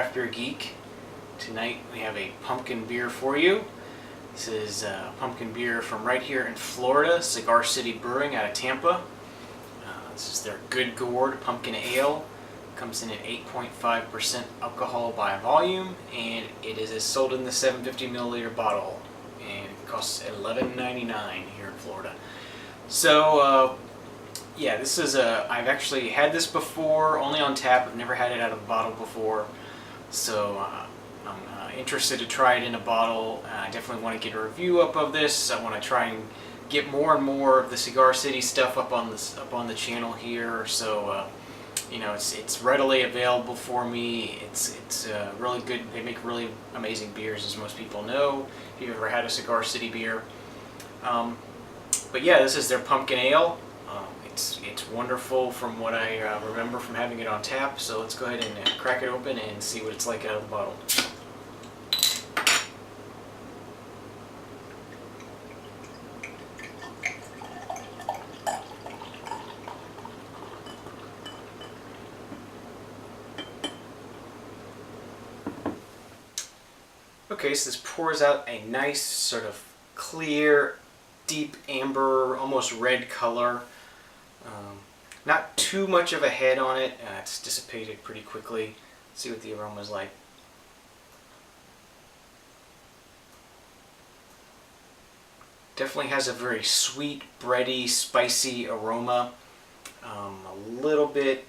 Craft Beer Geek. Tonight we have a pumpkin beer for you. This is pumpkin beer from right here in Florida, Cigar City Brewing out of Tampa. This is their Gourd Pumpkin Ale. Comes in at 8.5% alcohol by volume, and it is sold in the 750 milliliter bottle, and it costs $11.99 here in Florida. So yeah, this is I've actually had this before, only on tap. I've never had it out of a bottle before, so I'm interested to try it in a bottle. I definitely want to get a review up of this. I want to try and get more and more of the Cigar City stuff up on the channel here. So you know, it's readily available for me. It's really good. They make really amazing beers, as most people know, if you've ever had a Cigar City beer. But yeah, this is their pumpkin ale. It's wonderful from what I remember from having it on tap. So let's go ahead and crack it open and see what it's like out of the bottle. Okay, so this pours out a nice sort of clear, deep amber, almost red color. Not too much of a head on it. It's dissipated pretty quickly. Let's see what the aroma is like. Definitely has a very sweet, bready, spicy aroma. A little bit.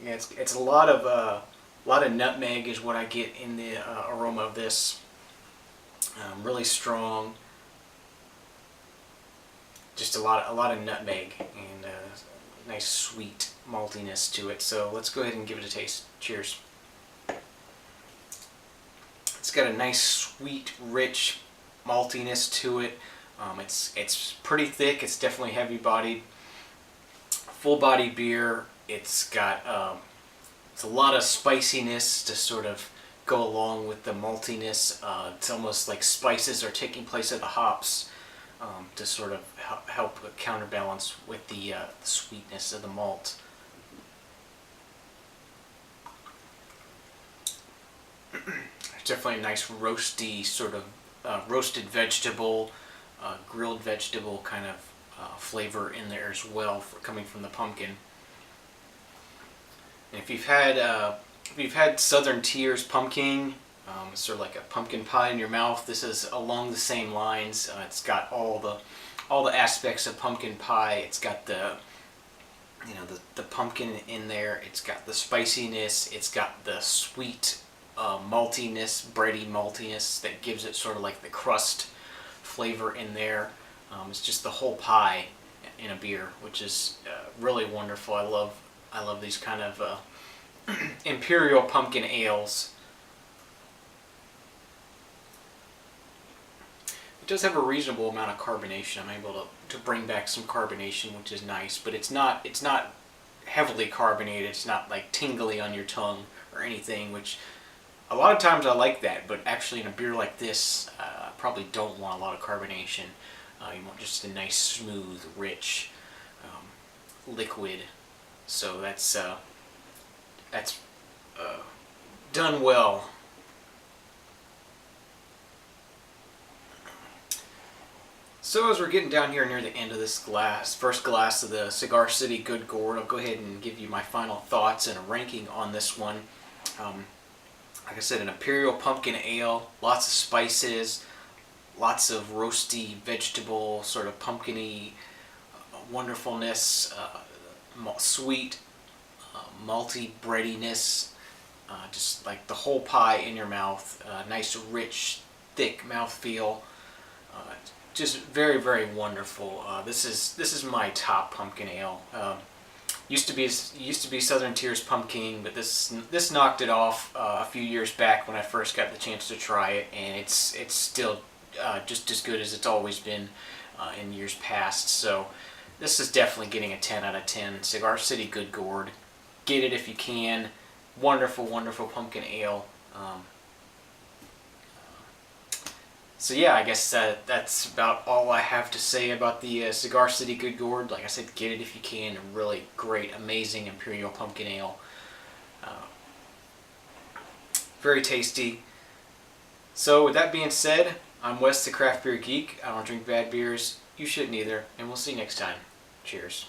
Yeah, it's a lot of nutmeg is what I get in the aroma of this. Really strong. Just a lot of nutmeg and nice sweet maltiness to it. So let's go ahead and give it a taste. Cheers. It's got a nice sweet, rich maltiness to it. It's pretty thick. It's definitely heavy-bodied, full-body beer. It's got it's a lot of spiciness to sort of go along with the maltiness. It's almost like spices are taking place of the hops to sort of help counterbalance with the sweetness of the malt. There's definitely a nice roasty sort of roasted vegetable, grilled vegetable kind of flavor in there as well, coming from the pumpkin. And if you've had Southern Tier's pumpkin, sort of like a pumpkin pie in your mouth, this is along the same lines. It's got all the aspects of pumpkin pie. It's got the pumpkin in there. It's got the spiciness. It's got the sweet maltiness, bready maltiness that gives it sort of like the crust flavor in there. It's just the whole pie in a beer, which is really wonderful. I love these kind of Imperial Pumpkin Ales. It does have a reasonable amount of carbonation. I'm able to bring back some carbonation, which is nice, but it's not heavily carbonated. It's not like tingly on your tongue or anything, which a lot of times I like that, but actually in a beer like this, I probably don't want a lot of carbonation. You want just a nice, smooth, rich liquid. So that's done well. So as we're getting down here near the end of this first glass of the Cigar City Gourd, I'll go ahead and give you my final thoughts and a ranking on this one. Like I said, an Imperial Pumpkin Ale, lots of spices, lots of roasty vegetable, sort of pumpkin-y wonderfulness, sweet, malty breadiness, just like the whole pie in your mouth. Nice, rich, thick mouthfeel. Just very, very wonderful. This is my top pumpkin ale. Used to be Southern Tier's pumpkin, but this knocked it off a few years back when I first got the chance to try it, and it's still just as good as it's always been in years past. So this is definitely getting a 10 out of 10. Cigar City Gourd. Get it if you can. Wonderful, wonderful pumpkin ale. So yeah, I guess that's about all I have to say about the Cigar City Gourd. Like I said, get it if you can. A really great, amazing Imperial Pumpkin Ale. very tasty. So with that being said, I'm Wes the Craft Beer Geek. I don't drink bad beers. You shouldn't either. And we'll see you next time. Cheers.